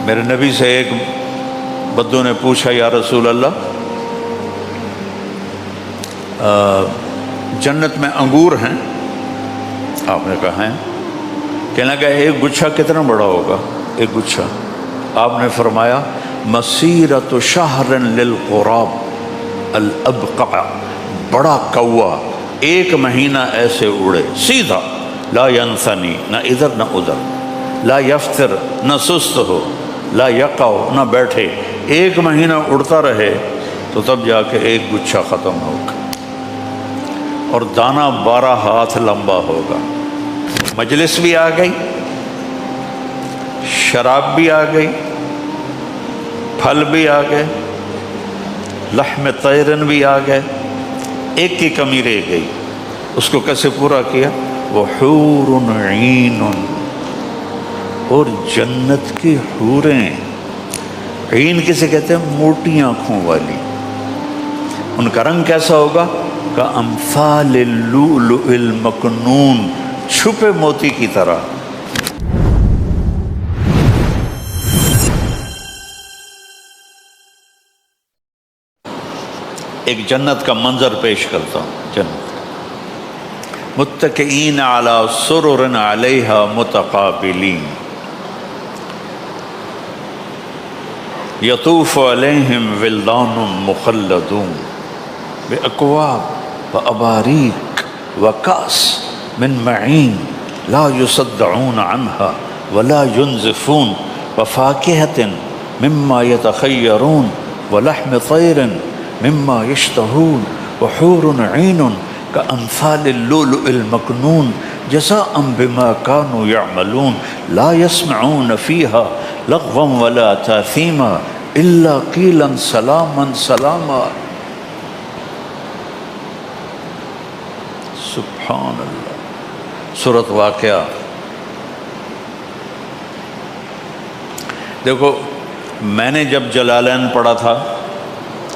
میرے نبی سے ایک بدو نے پوچھا یا رسول اللہ جنت میں انگور ہیں؟ آپ نے کہا ہیں۔ کہنے لگا ایک گچھا کتنا بڑا ہوگا؟ ایک گچھا، آپ نے فرمایا مسیرۃ شہر للغراب الابقع، بڑا کوا ایک مہینہ ایسے اڑے سیدھا، لا ینثنی، نہ ادھر نہ ادھر، لا یفتر، نہ سست ہو، لا یقع، نہ بیٹھے، ایک مہینہ اڑتا رہے تو تب جا کے ایک گچھا ختم ہوگا، اور دانہ 12 ہاتھ لمبا ہوگا۔ مجلس بھی آ گئی، شراب بھی آ گئی، پھل بھی آ گئے، لحم طیرن بھی آ گئے، ایک کی کمی رہ گئی۔ اس کو کیسے پورا کیا؟ وحور عین، اور جنت کی حوریں، عین کسے کہتے ہیں؟ موٹی آنکھوں والی۔ ان کا رنگ کیسا ہوگا؟ کامثال اللؤلؤ المکنون، چھپے موتی کی طرح۔ ایک جنت کا منظر پیش کرتا ہوں۔ جنت متکئین علی سرر علیہا متقابلین یطوف علیہم ولدان مخلدون بأکواب وأباریق وکأس من معین لا یصدعون عنها ولا ينزفون وفاکہة مما یتخیرون ولحم طیر مما یشتہون وحور عین کأمثال اللؤلؤ المکنون جزاء بما كانوا يعملون لا يسمعون فيها لغوا ولا تاثیما الا قیلا سلاما سلاما۔ سبحان اللہ۔ سورۃ واقعہ دیکھو، میں نے جب جلالین پڑھا تھا،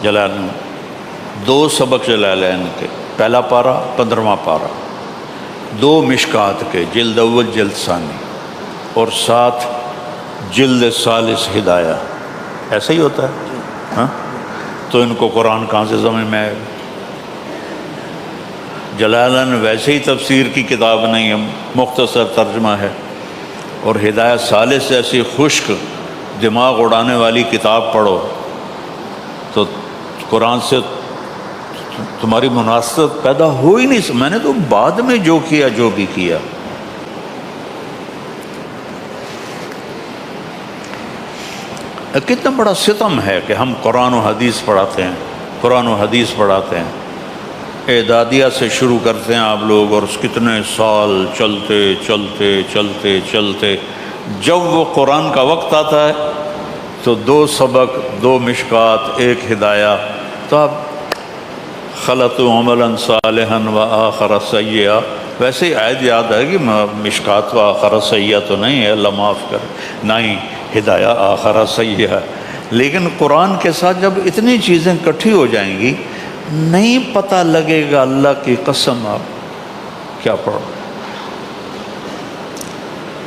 جلالین 2 سبق جلالین کے، پہلا پارہ 15واں پارہ، 2 مشکات کے، جلد اول جلد ثانی، اور 7 جلد ثالث ہدایہ، ایسا ہی ہوتا ہے ہاں؟ تو ان کو قرآن کہاں سے سمجھ میں آئے گا؟ جلالین ویسے ہی تفسیر کی کتاب نہیں ہے، مختصر ترجمہ ہے، اور ہدایہ ثالث ایسی خشک دماغ اڑانے والی کتاب پڑھو تو قرآن سے تمہاری مناسبت پیدا ہو ہی نہیں۔ میں نے تو بعد میں جو کیا، جو بھی کیا، کتنا بڑا ستم ہے کہ ہم قرآن و حدیث پڑھاتے ہیں، قرآن و حدیث پڑھاتے ہیں، اعدادیہ سے شروع کرتے ہیں آپ لوگ، اور کتنے سال چلتے چلتے چلتے چلتے جب وہ قرآن کا وقت آتا ہے تو 2 سبق، 2 مشکات، 1 ہدایہ، تو آپ خلطوا عملا صالحا وآخر سیئا، ویسے ہی آیت یاد ہے کہ مشکات و آخر سیئا تو نہیں ہے، اللہ معاف کرے، نہیں، ہدایہ آخر سیئا۔ لیکن قرآن کے ساتھ جب اتنی چیزیں کٹھی ہو جائیں گی، نہیں پتہ لگے گا، اللہ کی قسم آپ کیا پڑھو۔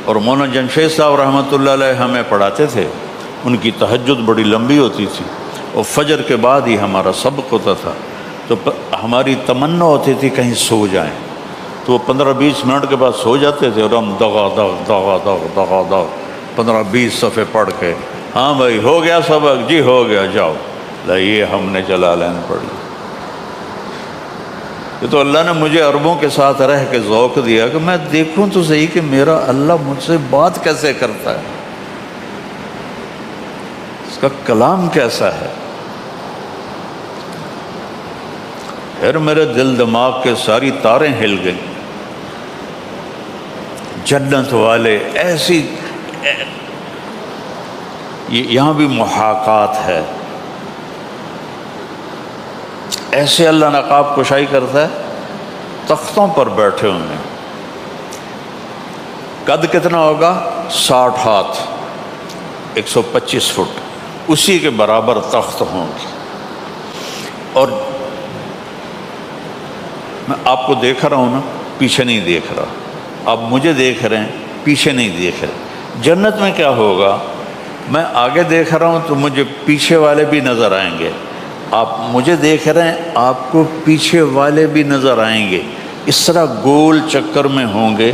اور مولانا جمشید صاحب رحمۃ اللہ علیہ ہمیں پڑھاتے تھے، ان کی تہجد بڑی لمبی ہوتی تھی، اور فجر کے بعد ہی ہمارا سبق ہوتا تھا، تو ہماری تمنا ہوتی تھی کہیں سو جائیں، تو وہ 15-20 منٹ کے بعد سو جاتے تھے، اور ہم دغا دغ دغا دغ دغا دغ 15-20 صفحے پڑھ کے، ہاں بھائی ہو گیا سبق، جی ہو گیا، جاؤ، یہ ہم نے جلالین پڑھ لی۔ یہ تو اللہ نے مجھے عربوں کے ساتھ رہ کے ذوق دیا کہ میں دیکھوں تو صحیح کہ میرا اللہ مجھ سے بات کیسے کرتا ہے، اس کا کلام کیسا ہے۔ پھر میرے دل دماغ کے ساری تاریں ہل گئیں، جنت والے ایسی، یہاں بھی محاکات ہے، ایسے اللہ نقاب کشائی کرتا ہے، تختوں پر بیٹھے ہوئے، قد کتنا ہوگا؟ 60 ہاتھ، 125 فٹ، اسی کے برابر تخت ہوں گے۔ اور میں آپ کو دیکھ رہا ہوں نا، پیچھے نہیں دیکھ رہا، آپ مجھے دیکھ رہے ہیں، پیچھے نہیں دیکھ رہے۔ جنت میں کیا ہوگا؟ میں آگے دیکھ رہا ہوں تو مجھے پیچھے والے بھی نظر آئیں گے، آپ مجھے دیکھ رہے ہیں آپ کو پیچھے والے بھی نظر آئیں گے، اس طرح گول چکر میں ہوں گے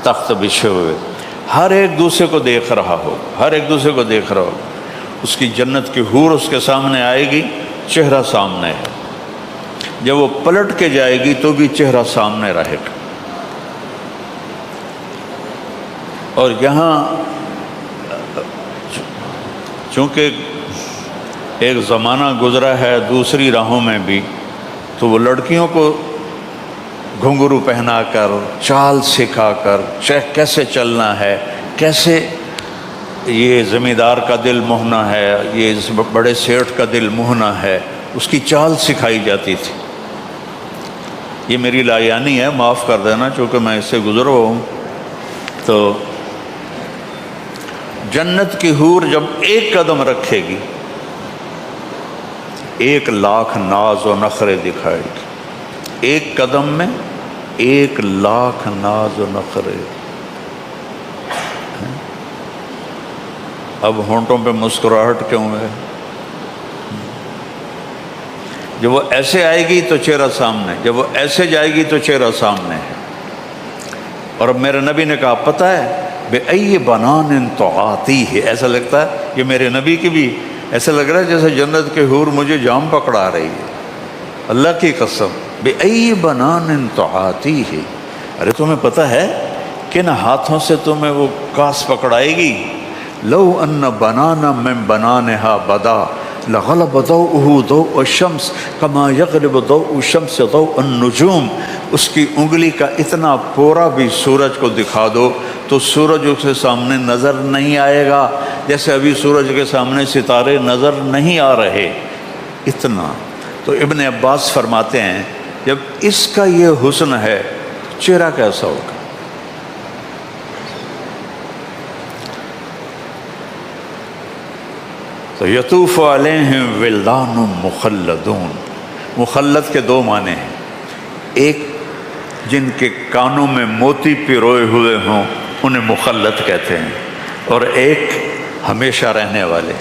تخت بچھے ہوئے، ہر ایک دوسرے کو دیکھ رہا ہو، ہر ایک دوسرے کو دیکھ رہا ہو۔ اس کی جنت کی حور اس کے سامنے آئے گی، چہرہ سامنے ہے، جب وہ پلٹ کے جائے گی تو بھی چہرہ سامنے رہے گا۔ اور یہاں چونکہ ایک زمانہ گزرا ہے دوسری راہوں میں بھی، تو وہ لڑکیوں کو گھنگرو پہنا کر، چال سکھا کر، کیسے چلنا ہے، کیسے یہ زمیندار کا دل موہنا ہے، یہ بڑے سیٹھ کا دل موہنا ہے، اس کی چال سکھائی جاتی تھی۔ یہ میری لایانی ہے، معاف کر دینا، چونکہ میں اس سے گزرا ہوں۔ تو جنت کی حور جب ایک قدم رکھے گی، 1,00,000 ناز و نخرے دکھائے گی، ایک قدم میں 1,00,000 ناز و نخرے۔ اب ہونٹوں پہ مسکراہٹ کیوں ہے؟ جب وہ ایسے آئے گی تو چہرہ سامنے، جب وہ ایسے جائے گی تو چہرہ سامنے ہے۔ اور اب میرے نبی نے کہا پتہ ہے بِأَيِّ بَنَانٍ تُعَاطِيهِ، ایسا لگتا ہے یہ میرے نبی کی بھی ایسا لگ رہا ہے جیسے جنت کے حور مجھے جام پکڑا رہی ہے، اللہ کی قسم۔ بِأَيِّ بَنَانٍ تُعَاطِيهِ، ارے تمہیں پتہ ہے کن ہاتھوں سے تمہیں وہ کاس پکڑائے گی؟ لو ان بنانا من بنانها بدا لغلب ضوءه ضوء الشمس كما يغلب ضوء الشمس ضوء النجوم۔ اس کی انگلی کا اتنا پورا بھی سورج کو دکھا دو تو سورج اس کے سامنے نظر نہیں آئے گا، جیسے ابھی سورج کے سامنے ستارے نظر نہیں آ رہے، اتنا۔ تو ابن عباس فرماتے ہیں جب اس کا یہ حسن ہے چہرہ کیسا ہوگا؟ تو یطوف علیہم ولدان مخلدون، مخلد کے دو معنی ہیں، ایک جن کے کانوں میں موتی پروئے ہوئے ہوں انہیں مخلد کہتے ہیں، اور ایک ہمیشہ رہنے والے۔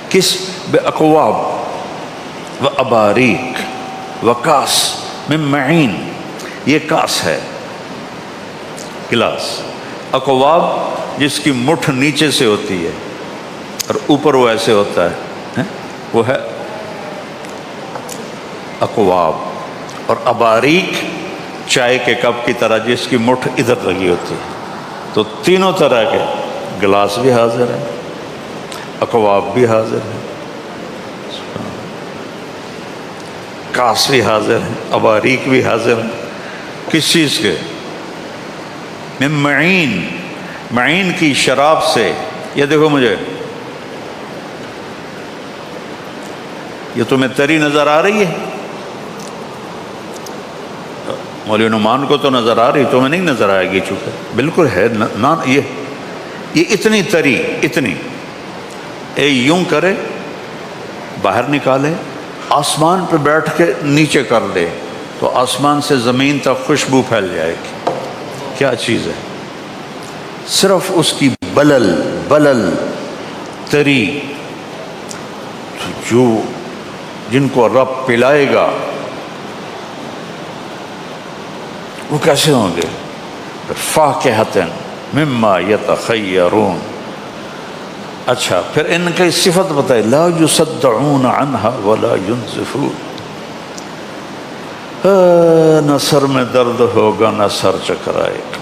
کس؟ بِأَقْوَابٍ وَأَبَارِيقٍ وَكَأْسٍ مِّن مَّعِينٍ، یہ کاس ہے، گلاس۔ اقواب جس کی مٹھ نیچے سے ہوتی ہے اور اوپر وہ ایسے ہوتا ہے، وہ ہے اقواب۔ اور اباریک چائے کے کپ کی طرح جس کی مٹھ ادھر لگی ہوتی ہے۔ تو تینوں طرح کے گلاس بھی حاضر ہیں، اقواب بھی حاضر ہیں، کاس بھی حاضر ہیں، اباریک بھی حاضر ہیں۔ کس چیز کے؟ من معین، معین کی شراب سے۔ یہ دیکھو مجھے، یہ تمہیں تری نظر آ رہی ہے؟ مولوی نعمان کو تو نظر آ رہی، تمہیں نہیں نظر آئے گی، چونکہ بالکل ہے نا، یہ اتنی تری، اتنی یوں کرے باہر نکالے، آسمان پہ بیٹھ کے نیچے کر دے تو آسمان سے زمین تک خوشبو پھیل جائے گی۔ کیا چیز ہے؟ صرف اس کی بلل تری، جو جن کو رب پلائے گا وہ کیسے ہوں گے؟ فاکہۃ مما یتخیرون۔ اچھا پھر ان کی صفت بتائے، لا یصدعون عنہا ولا ینزفون، نہ سر میں درد ہوگا نہ سر چکرائے گا،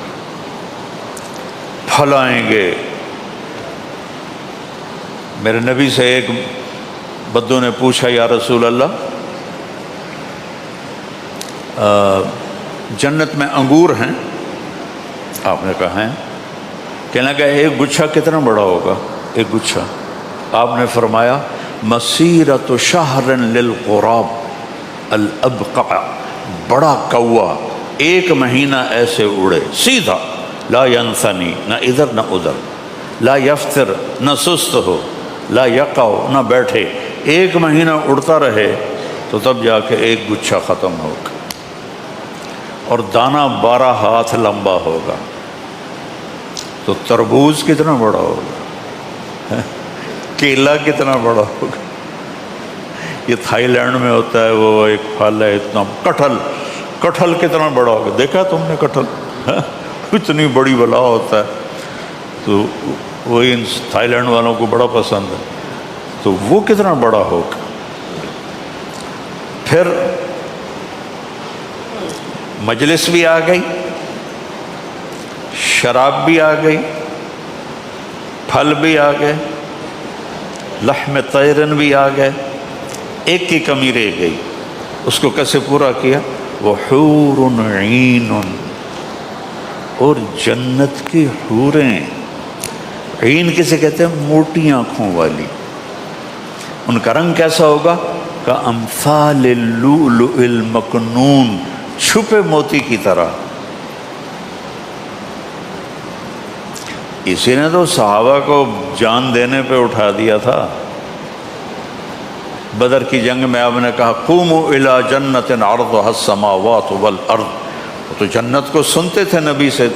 پھلائیں گے۔ میرے نبی سے ایک بدو نے پوچھا یا رسول اللہ جنت میں انگور ہیں؟ آپ نے کہا ہیں۔ کہنے لگا ایک گچھا کتنا بڑا ہوگا؟ ایک گچھا، آپ نے فرمایا مسیرۃ شہر للغراب الابقع، بڑا کوا 1 مہینہ ایسے اڑے سیدھا، لا ینثنی، نہ ادھر نہ ادھر، لا یفتر، نہ سست ہو، لا یقع، نہ بیٹھے، 1 مہینہ اڑتا رہے تو تب جا کے ایک گچھا ختم ہوگا، اور دانہ 12 ہاتھ لمبا ہوگا۔ تو تربوز کتنا بڑا ہوگا؟ کیلا کتنا بڑا ہوگا؟ یہ تھائی لینڈ میں ہوتا ہے، وہ ایک پھل ہے اتنا، کٹہل کتنا بڑا ہوگا؟ دیکھا تم نے کٹہل؟ اتنی بڑی بلا ہوتا ہے، تو وہی ان تھائی لینڈ والوں کو بڑا پسند ہے، تو وہ کتنا بڑا ہوگا؟ پھر مجلس بھی آ گئی، شراب بھی آ گئی، پھل بھی آ گئے، لحم طیرن بھی آ گئے، ایک کی کمی رہ گئی، اس کو کیسے پورا کیا؟ وحور عین، اور جنت کی حوریں، عین کسے کہتے ہیں؟ موٹی آنکھوں والی، ان کا رنگ کیسا ہوگا؟ کامثال اللؤلؤ المکنون، چھپے موتی کی طرح۔ اسی نے تو صحابہ کو جان دینے پہ اٹھا دیا تھا۔ بدر کی جنگ میں آپ نے کہا قوموا الی جنت عرضها السماوات والارض، تو جنت کو سنتے تھے نبی سے۔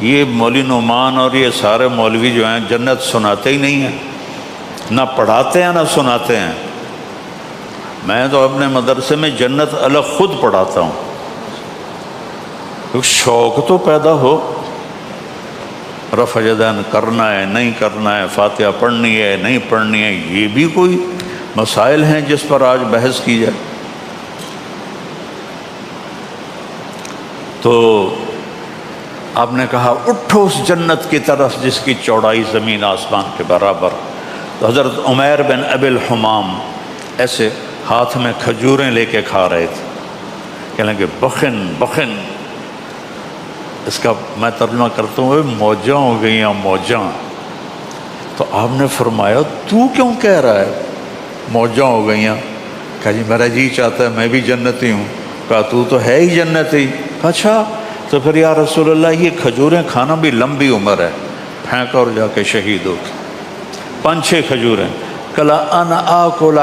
یہ مولوی نعمان اور یہ سارے مولوی جو ہیں جنت سناتے ہی نہیں ہیں، نہ پڑھاتے ہیں نہ سناتے ہیں۔ میں تو اپنے مدرسے میں جنت الگ خود پڑھاتا ہوں، کیونکہ شوق تو پیدا ہو، رفع یدین کرنا ہے نہیں کرنا ہے، فاتحہ پڑھنی ہے نہیں پڑھنی ہے، یہ بھی کوئی مسائل ہیں جس پر آج بحث کی جائے۔ تو آپ نے کہا اٹھو اس جنت کی طرف جس کی چوڑائی زمین آسمان کے برابر۔ تو حضرت عمیر بن ابی الحمام ایسے ہاتھ میں کھجوریں لے کے کھا رہے تھے، کہنے کہ بخن بخن، اس کا میں ترجمہ کرتا ہوں موجاں ہو گئیاں موجاں۔ تو آپ نے فرمایا تو کیوں کہہ رہا ہے موجاں ہو گئیاں؟ کہا جی میرا جی چاہتا ہے میں بھی جنتی ہوں۔ کہا تو ہے ہی جنتی۔ اچھا تو پھر یا رسول اللہ یہ کھجوریں کھانا بھی لمبی عمر ہے، پھینک اور جا کے شہید ہو۔ 5-6 کھجوریں۔ کلا انا آکل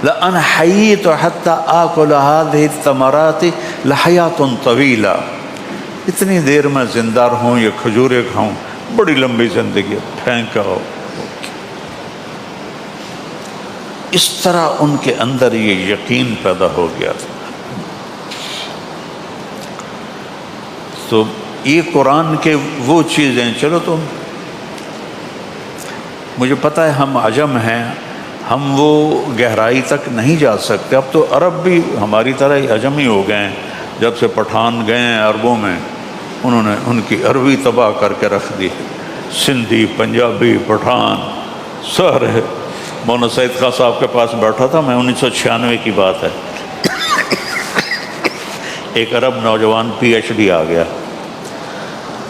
لأن حییت حتی آکل هذه الثمرات لحیات طویلہ، اتنی دیر میں زندہ رہوں یہ کھجوریں کھاؤں، بڑی لمبی زندگی، پھینکا ہو۔ اس طرح ان کے اندر یہ یقین پیدا ہو گیا تھا۔ تو یہ قرآن کے وہ چیزیں، چلو تو مجھے پتہ ہے ہم عجم ہیں، ہم وہ گہرائی تک نہیں جا سکتے۔ اب تو عرب بھی ہماری طرح ہی عجم ہی ہو گئے ہیں، جب سے پٹھان گئے ہیں عربوں میں، انہوں نے ان کی عربی تباہ کر کے رکھ دی، سندھی پنجابی پٹھان سارے۔ مولانا سعید خان صاحب کے پاس بیٹھا تھا میں، 1996 کی بات ہے، ایک عرب نوجوان پی ایچ ڈی آ گیا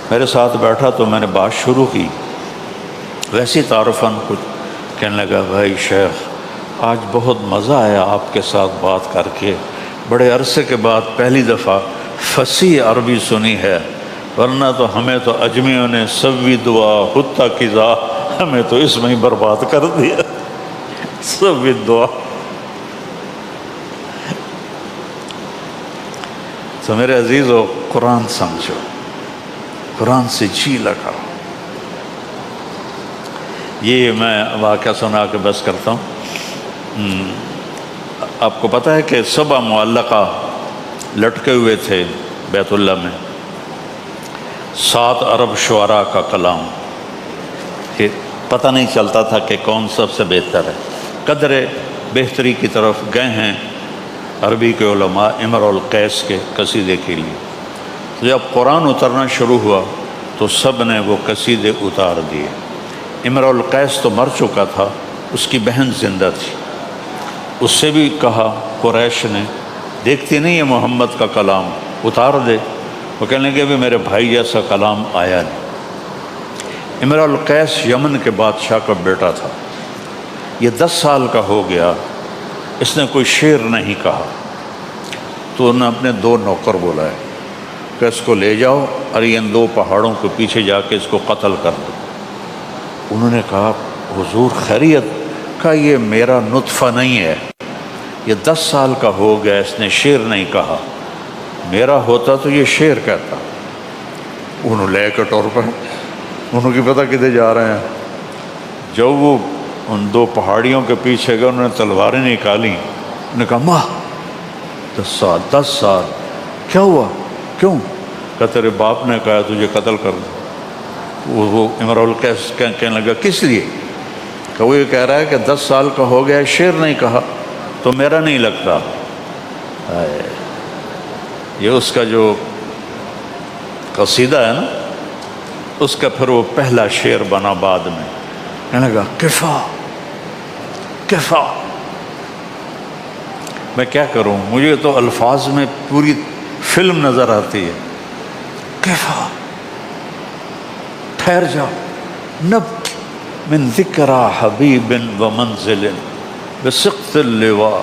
میرے ساتھ بیٹھا، تو میں نے بات شروع کی ویسی تعارفاً کچھ، کہنے لگا بھائی شیخ آج بہت مزہ آیا آپ کے ساتھ بات کر کے، بڑے عرصے کے بعد پہلی دفعہ فصیح عربی سنی ہے، ورنہ تو ہمیں تو اجمیوں نے سوی دعا حتی قضا، ہمیں تو اس میں ہی برباد کر دیا، سوی دعا۔ تو میرے عزیزو قرآن سمجھو، قرآن سے جی لگاؤ۔ یہ میں واقعہ سنا کے بس کرتا ہوں۔ آپ کو پتہ ہے کہ 7 معلقہ لٹکے ہوئے تھے بیت اللہ میں، 7 عرب شعراء کا کلام، کہ پتہ نہیں چلتا تھا کہ کون سب سے بہتر ہے۔ قدر بہتری کی طرف گئے ہیں عربی کے علماء امر القیس کے قصیدے کے لیے۔ جب قرآن اترنا شروع ہوا تو سب نے وہ قصیدے اتار دیے۔ امر القیس تو مر چکا تھا، اس کی بہن زندہ تھی، اس سے بھی کہا قریش نے دیکھتی نہیں ہے محمد کا کلام، اتار دے۔ وہ کہنے لگے بھی میرے بھائی جیسا کلام آیا نہیں۔ امر القیس یمن کے بادشاہ کا بیٹا تھا، یہ 10 سال کا ہو گیا، اس نے کوئی شعر نہیں کہا، تو انہوں نے اپنے 2 نوکر بلائے کہ اس کو لے جاؤ اور ان 2 پہاڑوں کے پیچھے جا کے اس کو قتل کر دو۔ انہوں نے کہا حضور خیریت؟ کہا یہ میرا نطفہ نہیں ہے، یہ 10 سال کا ہو گیا، اس نے شعر نہیں کہا، میرا ہوتا تو یہ شعر کہتا۔ انہوں لے کے ٹور پر، انہوں کی پتہ کدھر جا رہے ہیں۔ جب وہ ان دو پہاڑیوں کے پیچھے گئے، انہوں نے تلواریں نکالی، انہوں نے کہا ماں 10 سال کیا ہوا؟ کیوں؟ کہ تیرے باپ نے کہا تجھے قتل کر دو۔ وہ امرؤ القیس کہنے لگا کس لیے؟ کہ وہ یہ کہہ رہا ہے کہ 10 سال کا ہو گیا، شعر نہیں کہا تو میرا نہیں لگتا۔ یہ اس کا جو قصیدہ ہے نا، اس کا پھر وہ پہلا شعر بنا بعد میں۔ کہنے لگا کفا کفا۔ میں کیا کروں، مجھے تو الفاظ میں پوری فلم نظر آتی ہے۔ کفا، ٹھہر جا، نب من ذکرى حبیب و منزل بسقط اللواء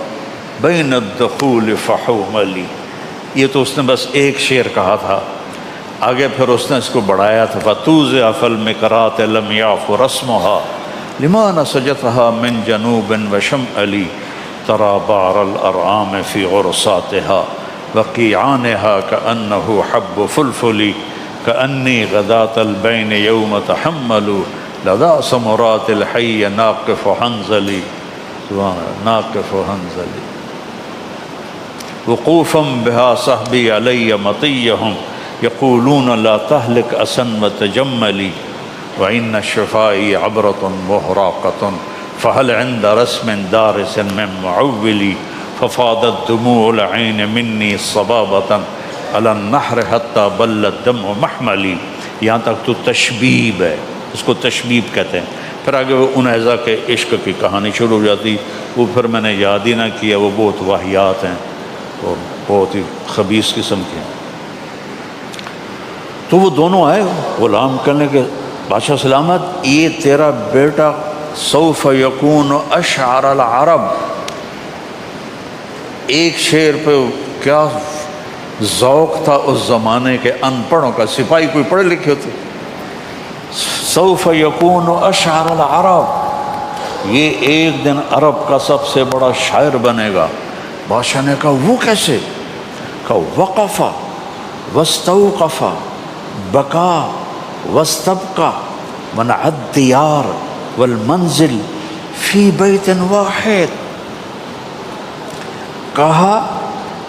بین الدخول فحوملی۔ یہ تو اس نے بس ایک شعر کہا تھا، آگے پھر اس نے اس کو بڑھایا تھا۔ فتوزع فی المقرات لم یعف رسمها لما نسجتها من جنوب وشمال ترى بعر الارعام في غرساتها وقيعانها كأنه حب فلفل كأني غداة البين يوم تحمل لدى سمرات الحي ناقف حنظلي سبحان الله ناقف حنظلي وقوفا بها صحبي علي مطيهم يقولون لا تهلك أسا وتجملي وإن الشفائي عبرة مهراقة فهل عند رسم دارس من معولي ففاضت دموع العين مني صبابة على النحر حتى بل الدمع محملي۔ یہاں تک تو تشبیب ہے، اس کو تشبیب کہتے ہیں۔ پھر آگے وہ انیزہ کے عشق کی کہانی شروع ہو جاتی، وہ پھر میں نے یاد ہی نہ کیا، وہ بہت واہیات ہیں اور بہت ہی خبیث قسم کے ہیں۔ تو وہ دونوں آئے غلام کرنے کے، بادشاہ سلامت یہ تیرا بیٹا سوف یکون اشعر العرب، ایک شعر پہ کیا ذوق تھا اس زمانے کے ان پڑھوں کا، سپاہی کوئی پڑھے لکھے ہوتے۔ سوف یکون اشعر العرب، یہ ایک دن عرب کا سب سے بڑا شاعر بنے گا۔ بادشاہ نے کہا وہ کیسے؟ کہا وقف واستوقف بکا واستبقى منع الدیار والمنزل فی بیت واحد۔ کہا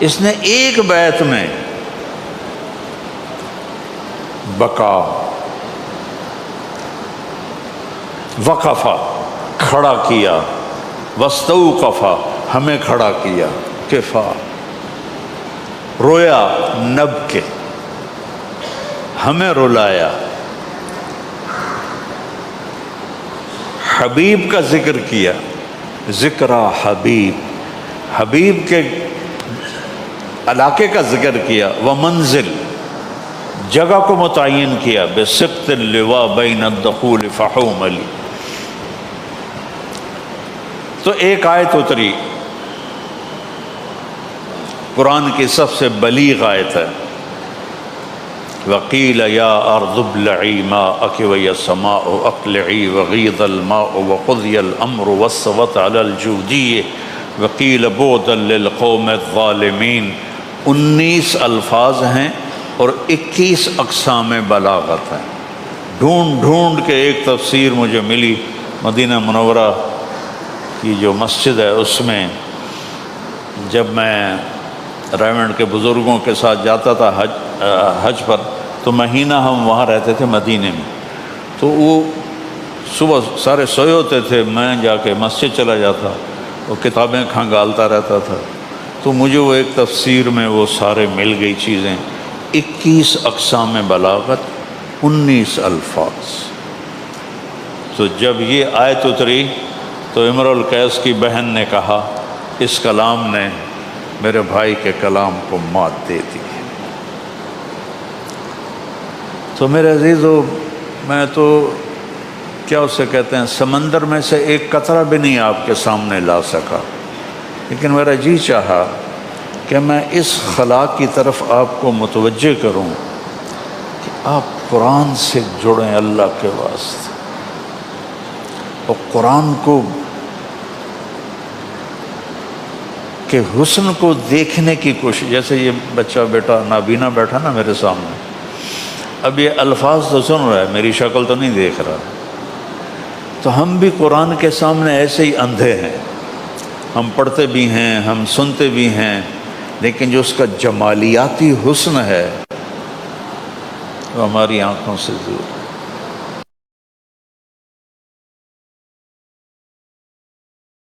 اس نے ایک بیت میں بکا، وقفا کھڑا کیا، واستوقفا ہمیں کھڑا کیا، کفا رویا، نب کے ہمیں رلایا، حبیب کا ذکر کیا، ذکرہ حبیب، حبیب کے علاقے کا ذکر کیا، ومنزل جگہ کو متعین کیا، بسقط اللواء بین الدخول فحوملی۔ تو ایک آیت اتری، قرآن کی سب سے بلیغ آیت ہے، وقیل یا ارض ابلعی ماءک ویا السماء اقلعی وغیض الماء وقضی الامر واستوت علی الجودی وقیل بعدا للقوم الظالمین۔ 19 الفاظ ہیں اور 21 اقسام بلاغت ہیں۔ ڈھونڈ ڈھونڈ کے ایک تفسیر مجھے ملی، مدینہ منورہ کی جو مسجد ہے اس میں جب میں ریونڈ کے بزرگوں کے ساتھ جاتا تھا حج پر، تو مہینہ ہم وہاں رہتے تھے مدینے میں، تو وہ صبح سارے سوئے ہوتے تھے، میں جا کے مسجد چلا جاتا اور کتابیں کھنگالتا رہتا تھا، تو مجھے وہ ایک تفسیر میں وہ سارے مل گئی چیزیں، 21 اقسام بلاغت، 19 الفاظ۔ تو جب یہ آیت اتری تو امرؤ القیس کی بہن نے کہا اس کلام نے میرے بھائی کے کلام کو مات دے دی۔ تو میرے عزیزو، میں تو کیا اسے کہتے ہیں، سمندر میں سے ایک قطرہ بھی نہیں آپ کے سامنے لا سکا، لیکن میرا جی چاہا کہ میں اس خلا کی طرف آپ کو متوجہ کروں کہ آپ قرآن سے جڑیں اللہ کے واسطے، اور قرآن کو کہ حسن کو دیکھنے کی کوشش۔ جیسے یہ بچہ بیٹا نابینا بیٹھا نا میرے سامنے، اب یہ الفاظ تو سن رہا ہے، میری شکل تو نہیں دیکھ رہا، تو ہم بھی قرآن کے سامنے ایسے ہی اندھے ہیں، ہم پڑھتے بھی ہیں، ہم سنتے بھی ہیں، لیکن جو اس کا جمالیاتی حسن ہے وہ ہماری آنکھوں سے دور۔